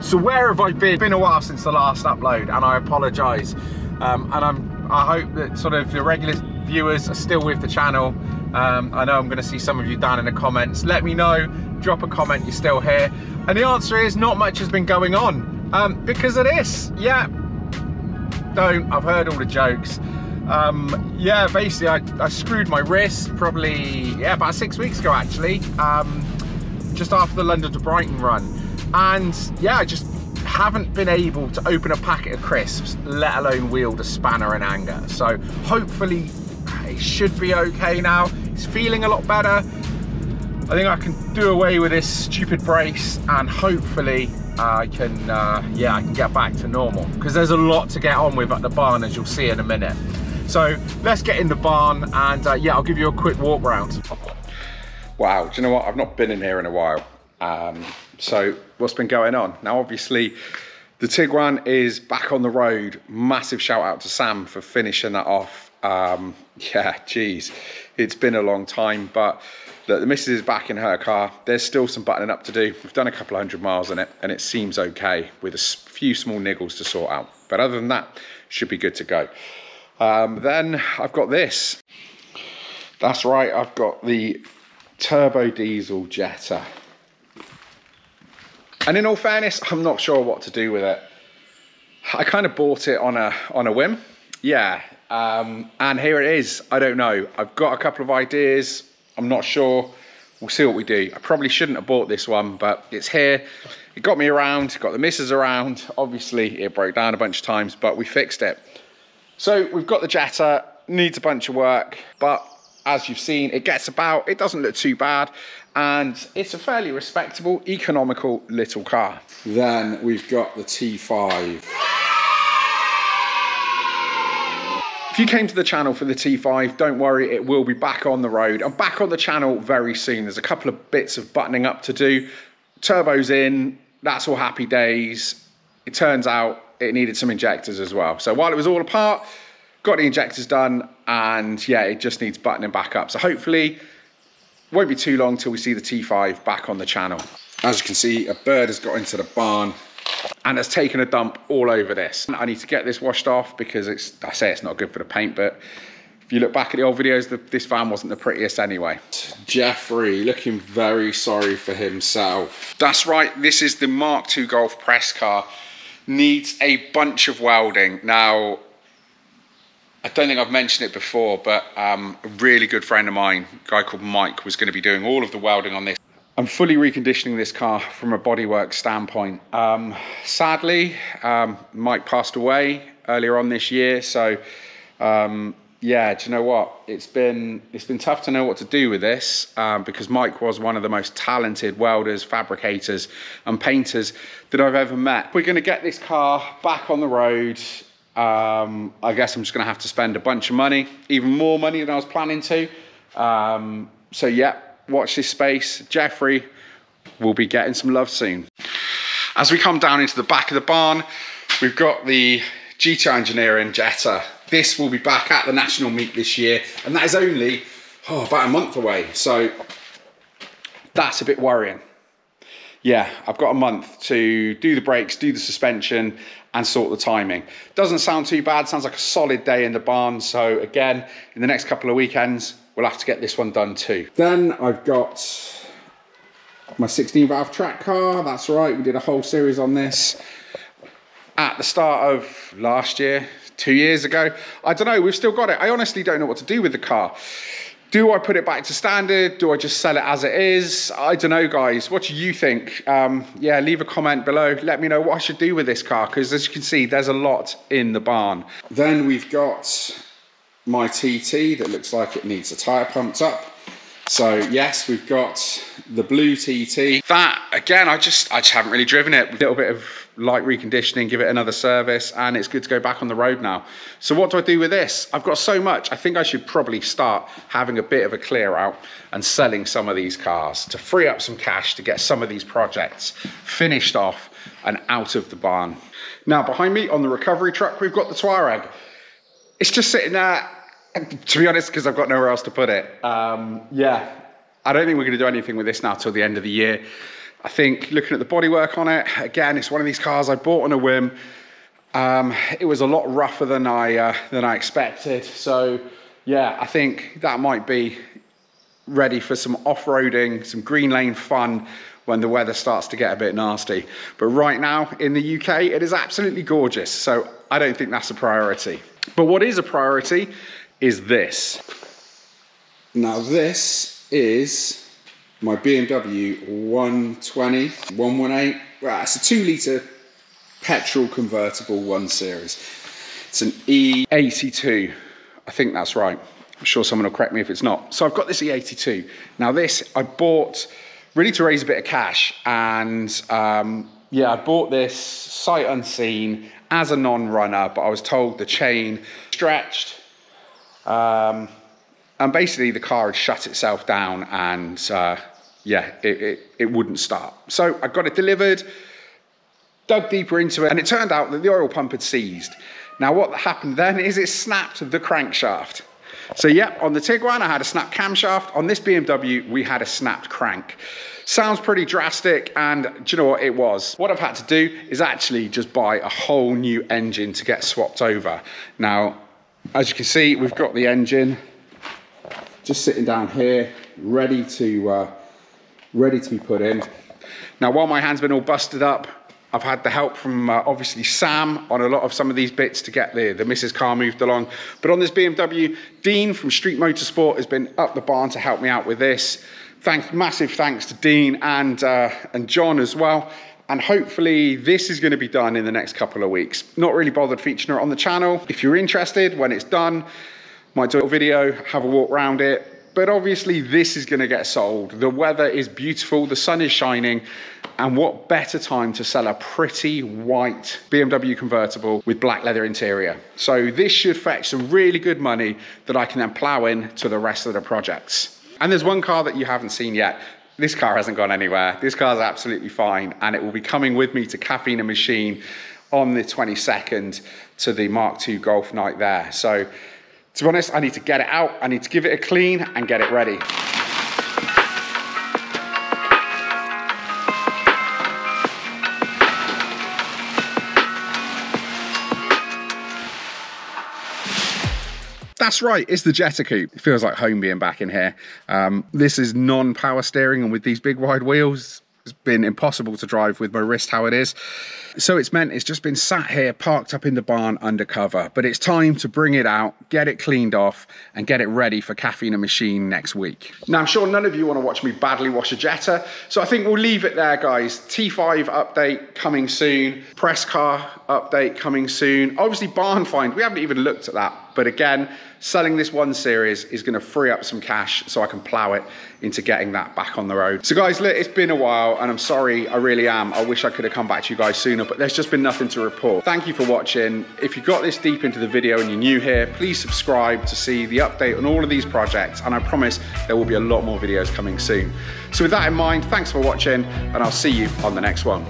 So where have I been? It's been a while since the last upload, and I apologise. I hope that sort of the regular viewers are still with the channel. I know I'm going to see some of you down in the comments. Let me know, drop a comment you're still here. And the answer is not much has been going on because of this. Yeah, I've heard all the jokes. Yeah, basically I screwed my wrist probably, yeah, about 6 weeks ago actually, just after the London to Brighton run. And yeah, I just haven't been able to open a packet of crisps, let alone wield a spanner in anger. So hopefully it should be okay now. It's feeling a lot better. I think I can do away with this stupid brace, and hopefully I can get back to normal, because there's a lot to get on with at the barn, as you'll see in a minute. So let's get in the barn, and yeah, I'll give you a quick walk round. Wow, do you know what? I've not been in here in a while. So what's been going on? Now, obviously, the Tiguan is back on the road. Massive shout out to Sam for finishing that off. Yeah, geez, it's been a long time, but look, the missus is back in her car. There's still some buttoning up to do. We've done a couple of 100 miles in it, and it seems okay with a few small niggles to sort out. But other than that, should be good to go. Then I've got this. That's right, I've got the turbo diesel Jetta. And in all fairness, I'm not sure what to do with it. I kind of bought it on a whim. Yeah, and here it is. I don't know. I've got a couple of ideas. I'm not sure. We'll see what we do. I probably shouldn't have bought this one, but it's here. It got me around, got the missus around. Obviously, it broke down a bunch of times, but we fixed it. So we've got the Jetta, needs a bunch of work, but as you've seen, it gets about, it doesn't look too bad, and it's a fairly respectable, economical little car. Then we've got the T5. If you came to the channel for the T5, don't worry, it will be back on the road. I'm back on the channel very soon. There's a couple of bits of buttoning up to do. Turbo's in, that's all happy days. It turns out it needed some injectors as well. So while it was all apart, got the injectors done, and yeah, it just needs buttoning back up. So hopefully, it won't be too long till we see the T5 back on the channel. As you can see, a bird has got into the barn and has taken a dump all over this. I need to get this washed off because I say it's not good for the paint, but if you look back at the old videos, this van wasn't the prettiest anyway. Jeffrey looking very sorry for himself. That's right, this is the Mark II Golf press car. Needs a bunch of welding. Now, I don't think I've mentioned it before, but a really good friend of mine, a guy called Mike, was going to be doing all of the welding on this. I'm fully reconditioning this car from a bodywork standpoint. Sadly, Mike passed away earlier on this year, so yeah, do you know what? It's been tough to know what to do with this because Mike was one of the most talented welders, fabricators, and painters that I've ever met. We're going to get this car back on the road. I guess I'm just gonna have to spend a bunch of money, even more money than I was planning to. So yeah, watch this space. Jeffrey will be getting some love soon. As we come down into the back of the barn, we've got the GTI Engineering Jetta. This will be back at the National Meet this year, and that is only about a month away. So that's a bit worrying. Yeah, I've got a month to do the brakes, do the suspension, and sort the timing. Doesn't sound too bad, sounds like a solid day in the barn. So again, in the next couple of weekends, we'll have to get this one done too. Then I've got my 16 valve track car. That's right, we did a whole series on this at the start of last year, 2 years ago. I don't know, we've still got it. I honestly don't know what to do with the car. Do I put it back to standard? Do I just sell it as it is? I don't know, guys. What do you think? Yeah, leave a comment below. Let me know what I should do with this car, because as you can see, there's a lot in the barn. Then we've got my TT that looks like it needs a tyre pumped up. So yes, we've got the blue TT. That, again, I just haven't really driven it. A little bit of light reconditioning, give it another service, and it's good to go back on the road now. So what do I do with this? I've got so much. I think I should probably start having a bit of a clear out and selling some of these cars to free up some cash to get some of these projects finished off and out of the barn. Now, behind me on the recovery truck, we've got the Touareg. It's just sitting there, to be honest, because I've got nowhere else to put it. Yeah, I don't think we're going to do anything with this now till the end of the year. I think looking at the bodywork on it, again, it's one of these cars I bought on a whim. It was a lot rougher than I expected. So yeah, I think that might be ready for some off-roading, some green lane fun when the weather starts to get a bit nasty. But right now in the UK, it is absolutely gorgeous. So I don't think that's a priority. But what is a priority is this. Now this is my BMW 120, 118. Right, it's a 2-litre petrol convertible 1 Series. It's an E82, I think that's right. I'm sure someone will correct me if it's not. So I've got this E82. Now this I bought really to raise a bit of cash, and yeah, I bought this sight unseen as a non-runner, but I was told the chain stretched, and basically the car had shut itself down, and yeah, it wouldn't start. So I got it delivered, dug deeper into it, and it turned out that the oil pump had seized. Now what happened then is it snapped the crankshaft. So yeah, on the Tiguan I had a snapped camshaft. On this BMW we had a snapped crank. Sounds pretty drastic, and do you know what it was? What I've had to do is actually just buy a whole new engine to get swapped over. Now, as you can see, we've got the engine just sitting down here, ready to be put in. Now, while my hand's been all busted up, I've had the help from obviously Sam on a lot of some of these bits to get the Mrs. car moved along. But on this BMW, Dean from Street Motorsport has been up the barn to help me out with this. Massive thanks to Dean and John as well. And hopefully this is going to be done in the next couple of weeks. Not really bothered featuring it on the channel. If you're interested, when it's done, might do a video, have a walk around it. But obviously this is going to get sold. The weather is beautiful, the sun is shining, and what better time to sell a pretty white BMW convertible with black leather interior. So this should fetch some really good money that I can then plow in to the rest of the projects. And there's one car that you haven't seen yet. This car hasn't gone anywhere. This car's absolutely fine, and it will be coming with me to Caffeine and Machine on the 22nd to the Mark II Golf night there. So to be honest, I need to get it out, I need to give it a clean and get it ready. That's right, it's the Jetta Coupe. It feels like home being back in here. This is non-power steering, and with these big wide wheels, it's been impossible to drive with my wrist how it is. So it's meant it's just been sat here, parked up in the barn undercover. But it's time to bring it out, get it cleaned off, and get it ready for Caffeine and Machine next week. Now, I'm sure none of you want to watch me badly wash a Jetta, so I think we'll leave it there, guys. T5 update coming soon. Press car update coming soon. Obviously, barn find, we haven't even looked at that. But again, selling this 1 Series is going to free up some cash so I can plow it into getting that back on the road. So guys, look, it's been a while, and I'm sorry, I really am. I wish I could have come back to you guys sooner, but there's just been nothing to report. Thank you for watching. If you got this deep into the video and you're new here, please subscribe to see the update on all of these projects, and I promise there will be a lot more videos coming soon. So with that in mind, thanks for watching, and I'll see you on the next one.